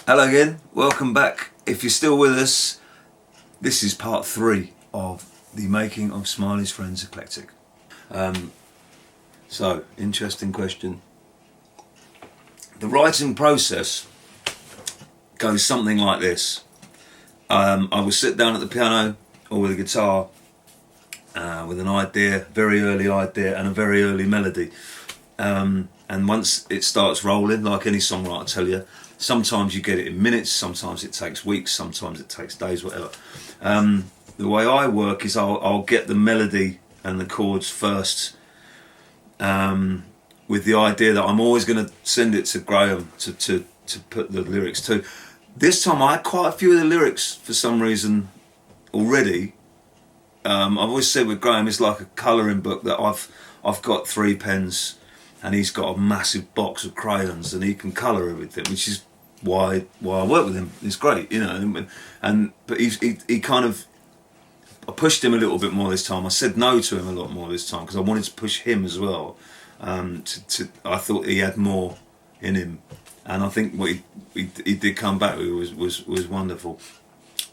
Hello again, welcome back. If you're still with us, this is part 3 of the making of Smiley's Friends Eclectic. So, interesting question. The writing process goes something like this. I will sit down at the piano or with a guitar with an idea, very early idea, and a very early melody. And once it starts rolling, like any songwriter tell you, sometimes you get it in minutes, sometimes it takes weeks, sometimes it takes days, whatever. The way I work is I'll get the melody and the chords first, with the idea that I'm always going to send it to Graham to put the lyrics to. This time I had quite a few of the lyrics for some reason already. I've always said with Graham, it's like a colouring book that I've got 3 pens and he's got a massive box of crayons and he can colour everything, which is why I work with him. It's great, you know. But he kind of, I pushed him a little bit more this time. I said no to him a lot more this time because I wanted to push him as well. I thought he had more in him, and I think what he did come back with was wonderful.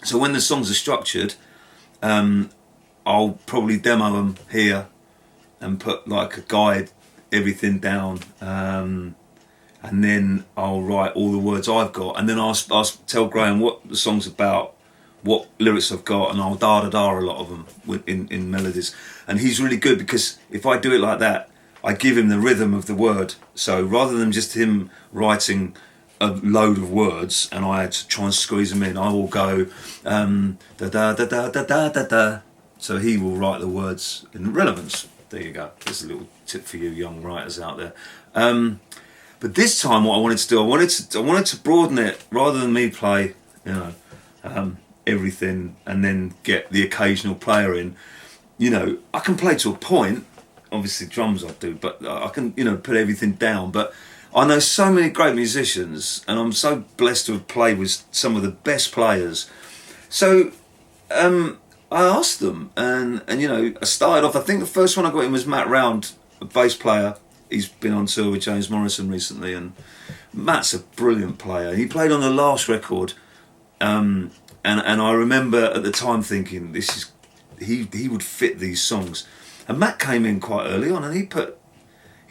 So when the songs are structured, I'll probably demo them here and put like a guide, everything down, and then I'll write all the words I've got, and then I'll tell Graham what the song's about, what lyrics I've got, and I'll da-da-da a lot of them in melodies. And he's really good because if I do it like that, I give him the rhythm of the word. So rather than just him writing a load of words and I had to try and squeeze them in, I will go da-da-da-da-da-da-da-da. So he will write the words in relevance. There you go. There's a little tip for you young writers out there. But this time what I wanted to do, I wanted to broaden it rather than me play, you know, everything and then get the occasional player in. You know, I can play to a point, obviously drums I do, but I can, you know, put everything down. But I know so many great musicians and I'm so blessed to have played with some of the best players. So I asked them and you know, I started off, I think the first one I got in was Matt Round, a bass player. He's been on tour with James Morrison recently, and Matt's a brilliant player. He played on the last record, and I remember at the time thinking, this is he would fit these songs. And Matt came in quite early on, and he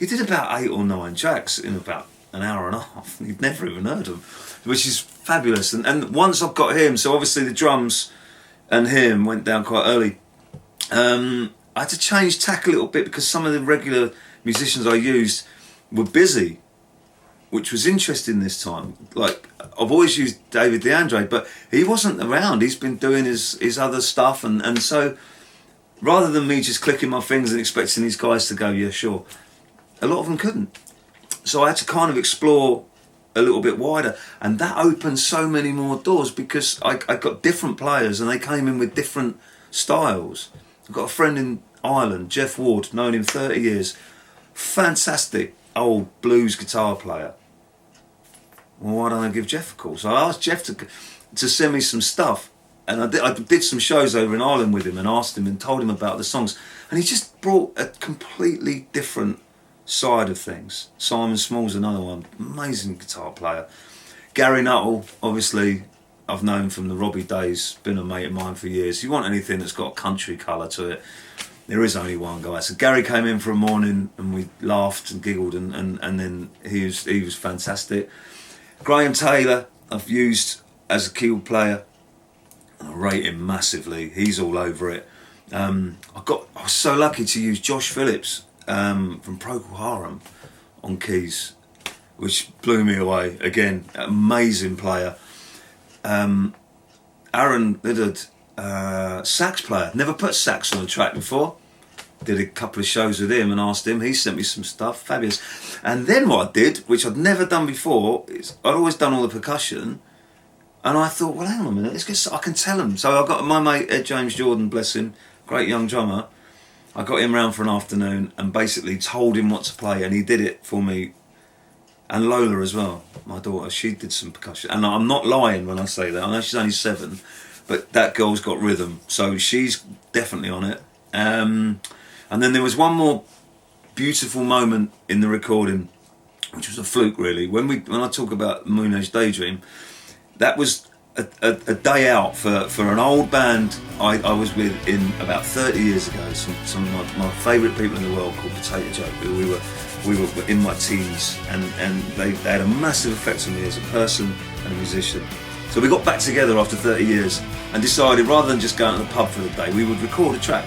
did about 8 or 9 tracks in about an hour and a half. He'd never even heard them, which is fabulous. And once I've got him, so obviously the drums and him went down quite early. I had to change tack a little bit because some of the regular musicians I used were busy, which was interesting this time. Like, I've always used David DeAndre, but he wasn't around. He's been doing his other stuff, and so rather than me just clicking my fingers and expecting these guys to go, yeah, sure, a lot of them couldn't. So I had to kind of explore a little bit wider, and that opened so many more doors because I got different players and they came in with different styles. I've got a friend in Ireland, Jeff Ward, known him 30 years, fantastic old blues guitar player. Well, why don't I give Jeff a call? So I asked Jeff to send me some stuff, and I did some shows over in Ireland with him and asked him and told him about the songs, and he just brought a completely different side of things. Simon Small's another one, amazing guitar player. Gary Nuttall, obviously I've known from the Robbie days, been a mate of mine for years. You want anything that's got a country colour to it, there is only one guy. So Gary came in for a morning and we laughed and giggled, and then he was fantastic. Graham Taylor I've used as a keyboard player. I rate him massively. He's all over it. I was so lucky to use Josh Phillips from Procol Harum on keys, which blew me away. Again, amazing player. Aaron Liddard, sax player. Never put sax on a track before. Did a couple of shows with him and asked him. He sent me some stuff, fabulous. And then what I did, which I'd never done before, is I'd always done all the percussion, and I thought, well, hang on a minute, I can tell him. So I got my mate Ed James Jordan, bless him, great young drummer. I got him round for an afternoon and basically told him what to play, and he did it for me. And Lola as well, my daughter, she did some percussion. And I'm not lying when I say that. I know she's only 7, but that girl's got rhythm, so she's definitely on it. And then there was one more beautiful moment in the recording, which was a fluke really. When I talk about Moon Age Daydream, that was a day out for an old band I was with in about 30 years ago. Some of my favourite people in the world called Potato Joke. We were in my teens, and they had a massive effect on me as a person and a musician. So we got back together after 30 years and decided, rather than just going to the pub for the day, we would record a track.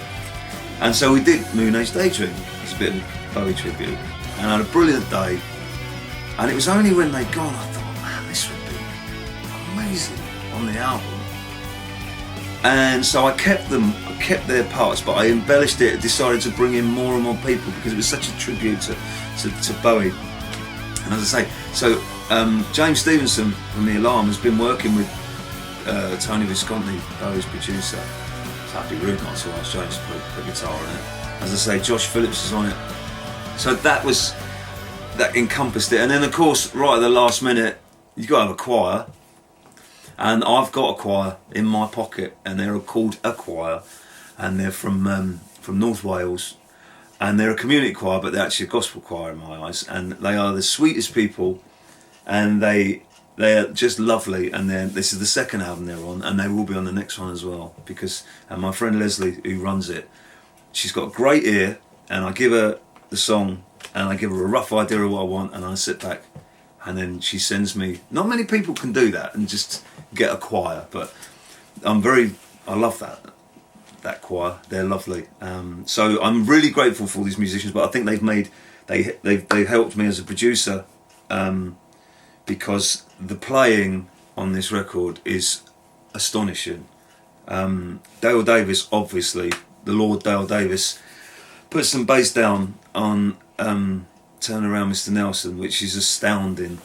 And so we did Moon Age Daydream as a bit of Bowie tribute, and I had a brilliant day. And it was only when they'd gone I thought, man, this would be amazing on the album. And so I kept their parts, but I embellished it, decided to bring in more and more people because it was such a tribute to Bowie. And as I say, so James Stevenson from The Alarm has been working with Tony Visconti, Bowie's producer. So that'd be rude not to ask James to put guitar on it. As I say, Josh Phillips is on it. So that encompassed it. And then of course, right at the last minute, you've got to have a choir. And I've got a choir in my pocket, and they're called A Choir, and they're from North Wales, and they're a community choir, but they're actually a gospel choir in my eyes, and they are the sweetest people, and they are just lovely. And this is the second album they're on, and they will be on the next one as well, because my friend Leslie, who runs it, she's got a great ear, and I give her the song, and I give her a rough idea of what I want, and I sit back, and then she sends me. Not many people can do that and just get a choir, but I love that choir. They're lovely. So I'm really grateful for all these musicians, but I think they've helped me as a producer, because the playing on this record is astonishing. Dale Davis, obviously, the Lord Dale Davis, put some bass down on Turn Around Mr. Nelson, which is astounding.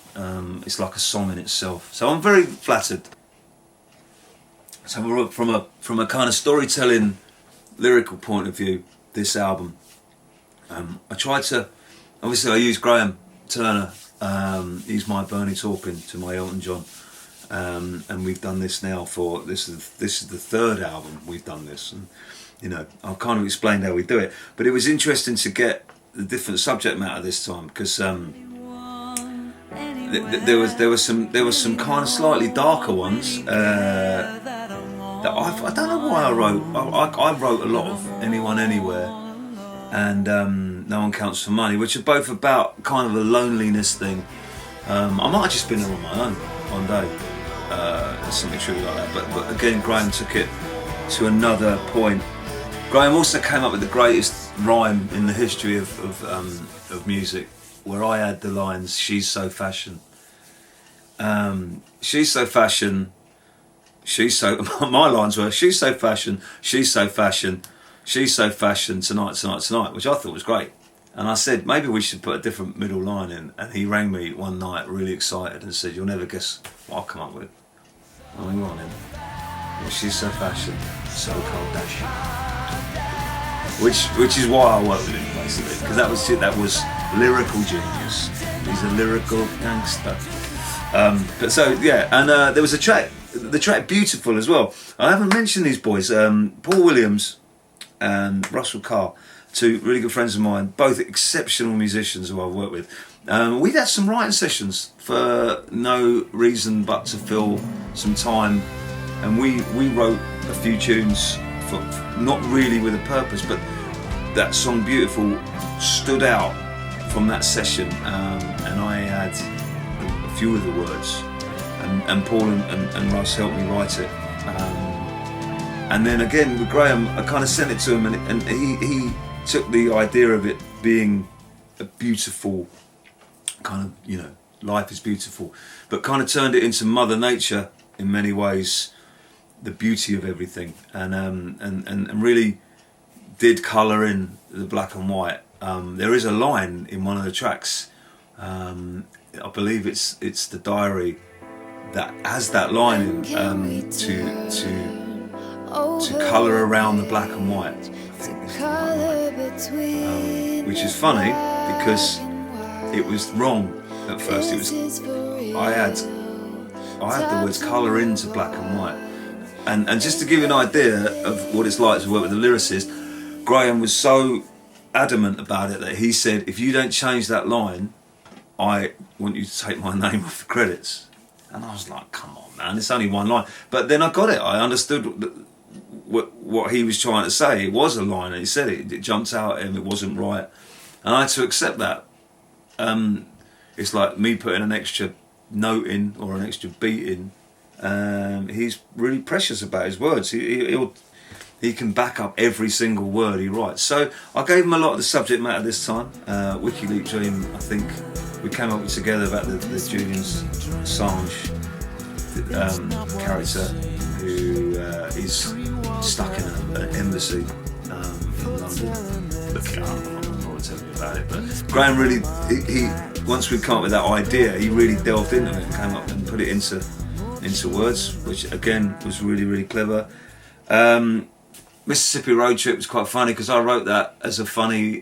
It's like a song in itself. So I'm very flattered. So from a kind of storytelling, lyrical point of view, this album, I tried to, obviously I used Graham Turner, he's my Bernie Taupin to my Elton John, and we've done this now for, this is the third album we've done this, and you know, I've kind of explained how we do it, but it was interesting to get the different subject matter this time, because there was some kind of slightly darker ones that I don't know why I wrote. I wrote a lot of Anyone Anywhere and No One Counts for Money, which are both about kind of a loneliness thing. I might have just been there on my own one day, something trivial like that. But again, Graham took it to another point. Graham also came up with the greatest rhyme in the history of music, where I had the lines, "She's so fashion, she's so fashion, she's so." My lines were, "She's so fashion, she's so fashion, she's so fashion, tonight, tonight, tonight," which I thought was great. And I said, maybe we should put a different middle line in. And he rang me one night, really excited, and said, "You'll never guess what I've come up with." I went, "Go on in." "Well, she's so fashion, so Kardashian." Which is why I worked with him, basically, because that was lyrical genius. He's a lyrical gangster. But so yeah, and there was a track, the track "Beautiful" as well. I haven't mentioned these boys, Paul Williams and Russell Carr, two really good friends of mine, both exceptional musicians who I've worked with. We'd had some writing sessions for no reason but to fill some time, and we wrote a few tunes for not really with a purpose, but that song "Beautiful" stood out from that session, and I had a few of the words, and Paul and Russ helped me write it. And then again with Graham, I kind of sent it to him, and he took the idea of it being a beautiful kind of, you know, life is beautiful, but kind of turned it into Mother Nature in many ways, the beauty of everything, and really did colour in the black and white. There is a line in one of the tracks, I believe it's the Diary, that has that line in, to colour around the black and white, which is funny because it was wrong at first. It was I had the words colour into black and white, and just to give you an idea of what it's like to work with a lyricist, Graham was so adamant about it that he said, "If you don't change that line, I want you to take my name off the credits." And I was like, come on, man, it's only one line. But then I got it. I understood what he was trying to say. It was a line, and he said it. It jumped out at him. It wasn't right, and I had to accept that. It's like me putting an extra note in or an extra beat in. He's really precious about his words. He can back up every single word he writes. So I gave him a lot of the subject matter this time. WikiLeaks Dream, I think we came up with together about the Julian Assange character who is stuck in an embassy in London. Look it up, I'm not going to tell you about it. But Graham really, he once we come up with that idea, he really delved into it and came up and put it into words, which again was really, really clever. Mississippi Road Trip was quite funny because I wrote that as a funny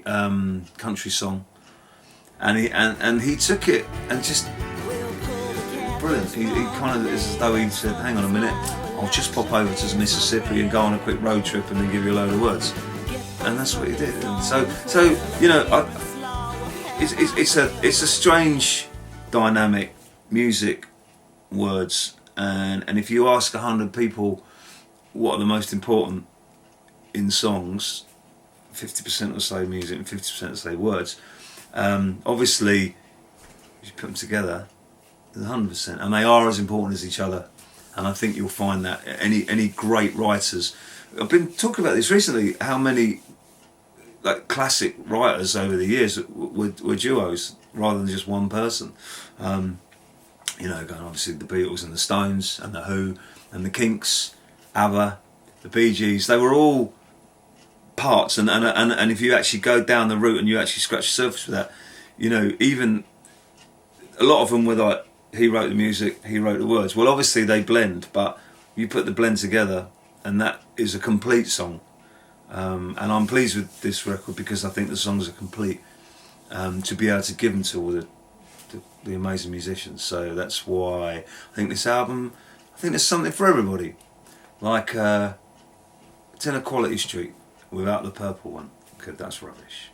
country song, and he took it and just brilliant. He kind of, it's as though he said, "Hang on a minute, I'll just pop over to Mississippi and go on a quick road trip and then give you a load of words," and that's what he did. And so you know, it's a strange dynamic, music, words, and if you ask 100 people what are the most important in songs, 50% will say music and 50% will say words. Obviously, if you put them together, there's 100%, and they are as important as each other. And I think you'll find that any great writers. I've been talking about this recently. How many like classic writers over the years were duos rather than just one person. You know, going obviously the Beatles and the Stones and the Who and the Kinks, ABBA, the Bee Gees. They were all parts, and if you actually go down the route and you actually scratch the surface with that, you know, even a lot of them were like, he wrote the music, he wrote the words. Well, obviously they blend, but you put the blend together and that is a complete song. And I'm pleased with this record because I think the songs are complete, to be able to give them to all the amazing musicians. So that's why I think this album, I think there's something for everybody. Like 10 Equality Street without the purple one, because that's rubbish.